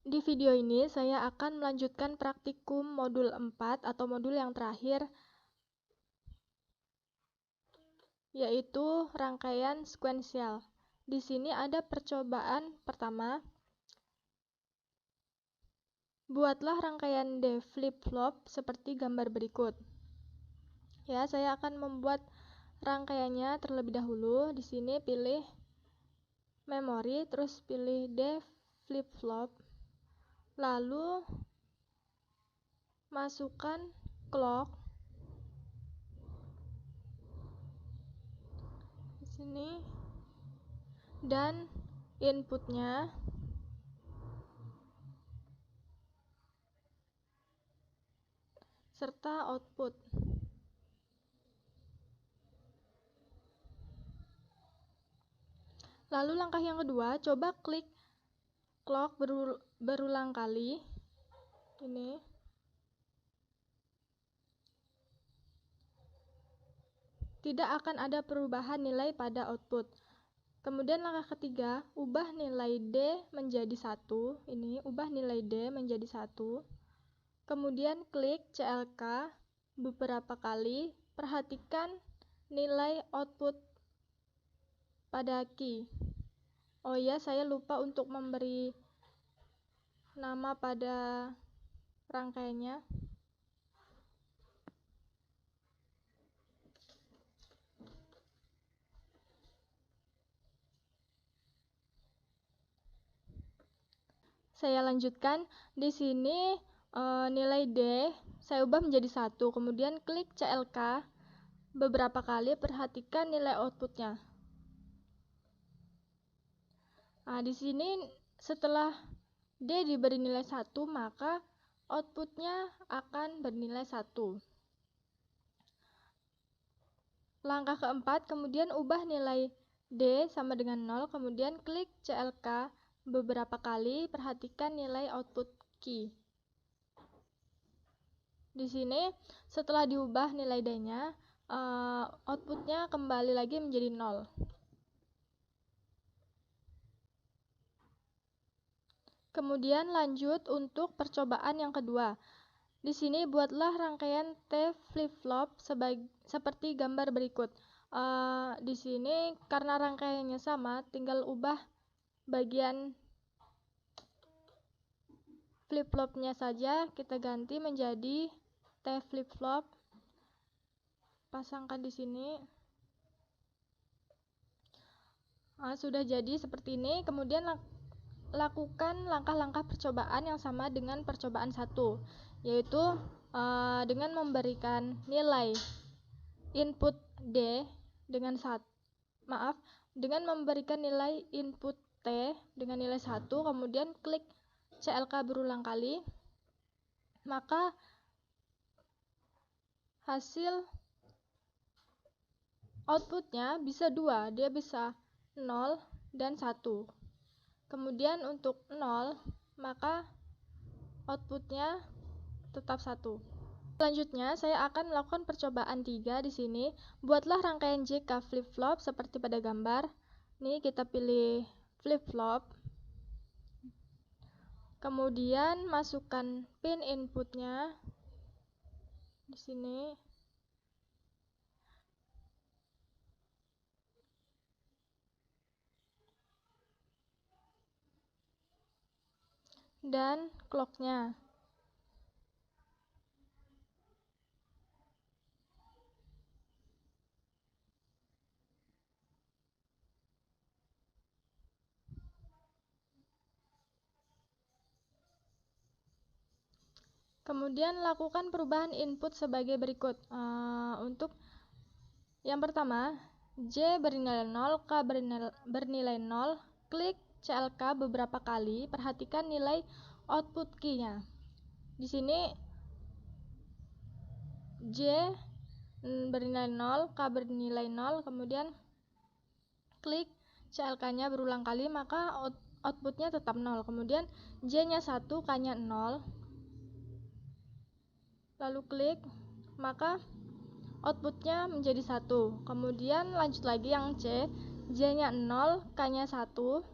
Di video ini saya akan melanjutkan praktikum modul 4 atau modul yang terakhir, yaitu rangkaian sekuensial. Di sini ada percobaan pertama. Buatlah rangkaian D flip-flop seperti gambar berikut. Ya, saya akan membuat rangkaiannya terlebih dahulu. Di sini pilih memori, terus pilih D flip-flop. Lalu masukkan clock di sini dan inputnya serta output. Lalu langkah yang kedua, coba klik clock berulang kali. Ini. Tidak akan ada perubahan nilai pada output. Kemudian langkah ketiga, ubah nilai D menjadi 1. Ini, ubah nilai D menjadi 1. Kemudian klik CLK beberapa kali. Perhatikan nilai output pada key. Oh ya, saya lupa untuk memberi nama pada rangkaiannya. Saya lanjutkan. Di sini nilai D saya ubah menjadi 1. Kemudian klik CLK beberapa kali, perhatikan nilai outputnya. Nah, di sini setelah D diberi nilai 1, maka outputnya akan bernilai 1. Langkah keempat, kemudian ubah nilai D sama dengan 0, kemudian klik CLK beberapa kali, perhatikan nilai output key. Di sini setelah diubah nilai D-nya, outputnya kembali lagi menjadi 0. Kemudian lanjut untuk percobaan yang kedua. Di sini buatlah rangkaian T flip-flop seperti gambar berikut. Di sini karena rangkaiannya sama, tinggal ubah bagian flip-flopnya saja, kita ganti menjadi T flip-flop. Pasangkan di sini. Sudah jadi seperti ini. Kemudian lakukan langkah-langkah percobaan yang sama dengan percobaan 1, yaitu dengan memberikan nilai input D dengan dengan memberikan nilai input T dengan nilai 1, kemudian klik CLK berulang kali, maka hasil outputnya bisa 2, dia bisa 0 dan 1. Kemudian untuk 0, maka outputnya tetap 1. Selanjutnya, saya akan melakukan percobaan 3 di sini. Buatlah rangkaian JK flip-flop seperti pada gambar. Ini kita pilih flip-flop. Kemudian masukkan pin inputnya di sini. Dan clocknya. Kemudian lakukan perubahan input sebagai berikut. Untuk yang pertama, J bernilai 0, K bernilai 0, klik CLK beberapa kali, perhatikan nilai output key-nya. Di sini J bernilai 0, K bernilai 0, kemudian klik CLK-nya berulang kali, maka outputnya tetap 0. Kemudian J-nya 1, K-nya 0. Lalu klik, maka outputnya menjadi 1. Kemudian lanjut lagi yang C, J-nya 0, K-nya 1.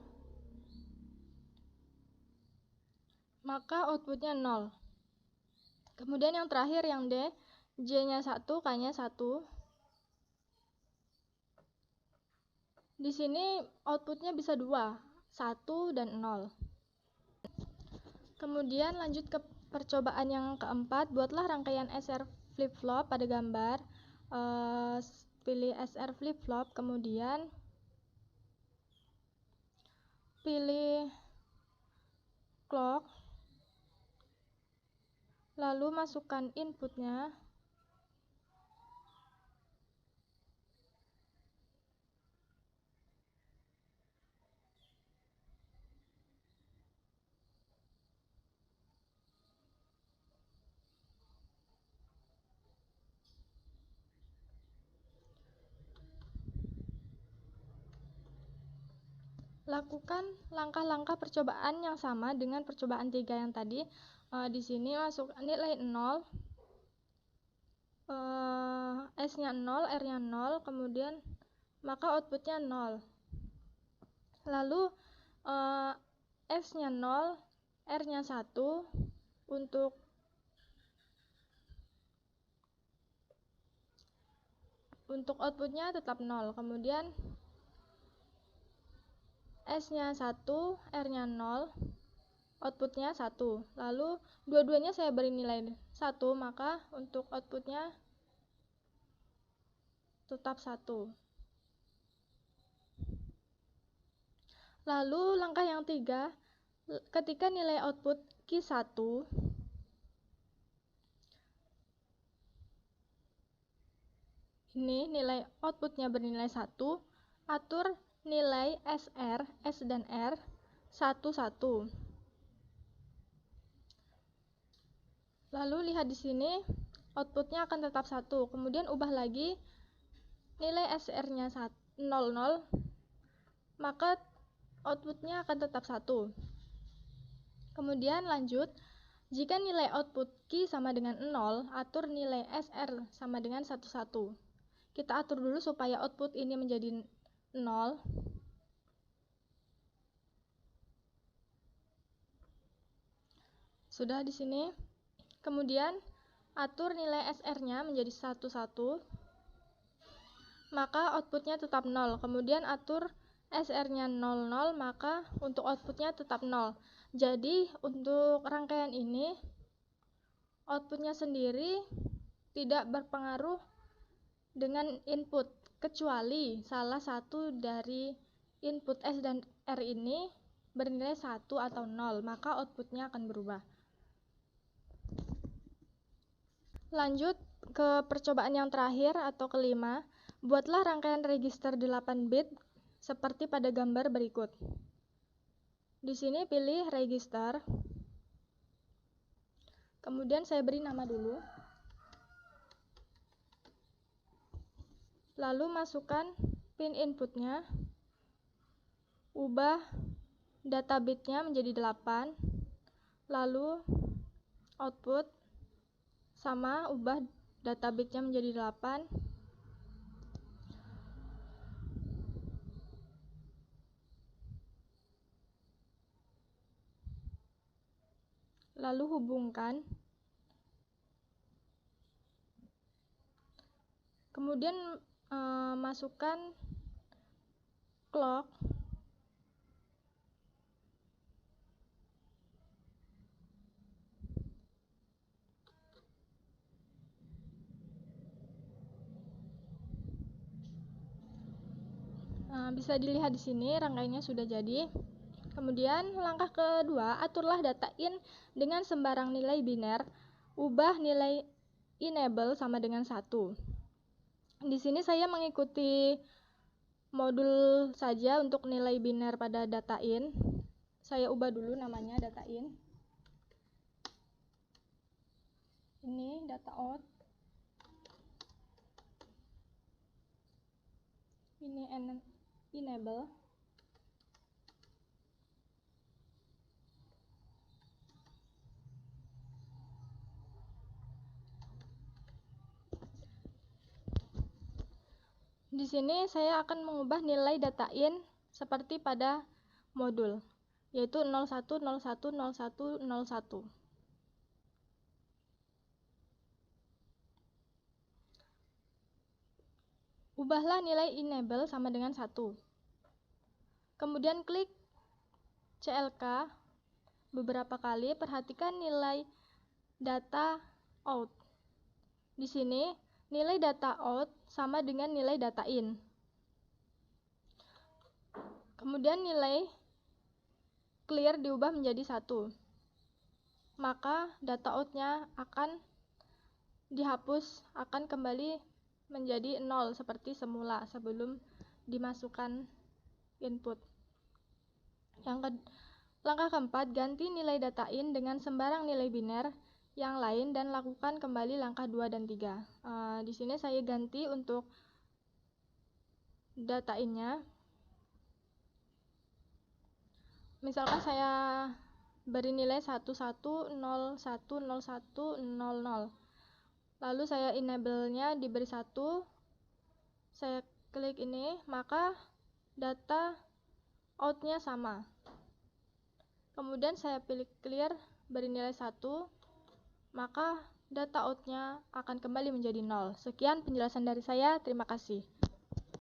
maka outputnya 0. Kemudian yang terakhir yang D, J-nya 1, K-nya 1. Di sini outputnya bisa 2, 1 dan 0. Kemudian lanjut ke percobaan yang keempat, buatlah rangkaian SR flip-flop pada gambar. Pilih SR flip-flop, kemudian pilih clock, lalu masukkan inputnya. Lakukan langkah-langkah percobaan yang sama dengan percobaan 3 yang tadi. Di sini masuk nilai 0, S-nya 0, R-nya 0, kemudian maka outputnya 0. Lalu S-nya 0, R-nya 1. Untuk outputnya tetap 0. Kemudian S-nya 1, R-nya 0, outputnya 1. Lalu dua-duanya saya beri nilai 1, maka untuk outputnya tetap 1. Lalu langkah yang 3, ketika nilai output Q1, ini nilai outputnya bernilai 1, atur nilai SR, S dan R 1, 1. Lalu lihat di sini outputnya akan tetap 1. Kemudian ubah lagi nilai SR-nya 0, 0, maka outputnya akan tetap 1. Kemudian lanjut, jika nilai output Q sama dengan 0, atur nilai SR sama dengan 1, 1. Kita atur dulu supaya output ini menjadi 0. Sudah di sini. Kemudian atur nilai SR-nya menjadi 1, 1. Maka outputnya tetap 0. Kemudian atur SR-nya 0, 0, maka untuk outputnya tetap 0. Jadi untuk rangkaian ini outputnya sendiri tidak berpengaruh dengan input, kecuali salah satu dari input S dan R ini bernilai 1 atau 0, maka outputnya akan berubah. Lanjut ke percobaan yang terakhir atau kelima, buatlah rangkaian register 8 bit seperti pada gambar berikut. Di sini pilih register, kemudian saya beri nama dulu, lalu masukkan pin inputnya, ubah data bitnya menjadi 8, lalu output sama, ubah data bitnya menjadi 8, lalu hubungkan, kemudian masukkan clock, bisa dilihat di sini rangkaiannya sudah jadi. Kemudian langkah kedua, aturlah data in dengan sembarang nilai biner, ubah nilai enable sama dengan 1. Di sini saya mengikuti modul saja untuk nilai biner pada data in. Saya ubah dulu namanya data in. Ini data out. Ini enable. Di sini saya akan mengubah nilai data in seperti pada modul, yaitu 01, 01, 01, 01. Ubahlah nilai enable sama dengan 1. Kemudian klik CLK beberapa kali, perhatikan nilai data out. Di sini nilai data out sama dengan nilai data in. Kemudian nilai clear diubah menjadi 1. Maka data out-nya akan dihapus, akan kembali menjadi 0 seperti semula sebelum dimasukkan input. Langkah keempat, ganti nilai data in dengan sembarang nilai biner yang lain dan lakukan kembali langkah 2 dan 3. Di sini saya ganti untuk data in-nya. Misalkan saya beri nilai 11010100. Lalu saya enable-nya diberi 1. Saya klik ini, maka data out-nya sama. Kemudian saya pilih clear, beri nilai 1, maka data out-nya akan kembali menjadi 0. Sekian penjelasan dari saya, terima kasih.